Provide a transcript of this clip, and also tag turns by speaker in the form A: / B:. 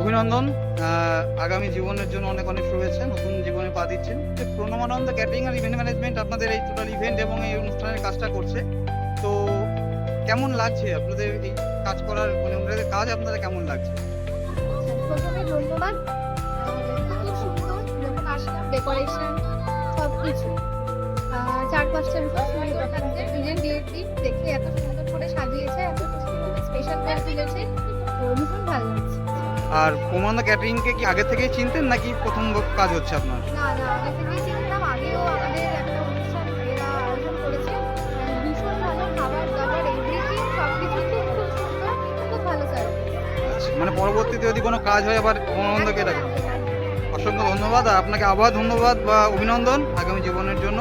A: অভিনন্দন। আগামী জীবনের জন্য অনেক অনেক শুভেচ্ছা, নতুন জীবনে পা দিচ্ছেন। প্রণমানন্দ ক্যাটারিং আর ইভেন্ট ম্যানেজমেন্ট আপনাদের এই টোটাল ইভেন্ট এবং এই অনুষ্ঠানের কাজটা করছে। তো কেমন লাগছে আপনাদের এই কাজ করার, মানে ওনাদের কাজ আপনাদের কেমন লাগছে?
B: প্রথমে ধন্যবাদ। খুব সুন্দর যখন আসলাম, ডেকোরেশন সবকিছু, চারপাশটা ইন্ডিয়ান ডিএসপি দেখে এত সুন্দর করে সাজিয়েছে, এত স্পেশাল করে তুলেছে, তো ভীষণ ভালো লাগছে।
A: আর প্রণমানন্দ ক্যাটারিংকে কি আগে থেকেই চিনতেন নাকি প্রথম কাজ হচ্ছে আপনার?
B: না না, আগে থেকেই চিনতাম, আগেও আমাদের একটা অনুষ্ঠান এরা আয়োজন করেছে, ভীষণ ভালো খাবার দাবার এভরিথিং সবকিছু খুব সুন্দর, খুব ভালো সার্ভিস।
A: আচ্ছা, মানে পরবর্তীতে যদি কোনো কাজ হয় আবার প্রণমানন্দ ক্যাটারিং। অসংখ্য ধন্যবাদ, আর আপনাকে আবার ধন্যবাদ বা অভিনন্দন আগামী জীবনের জন্য।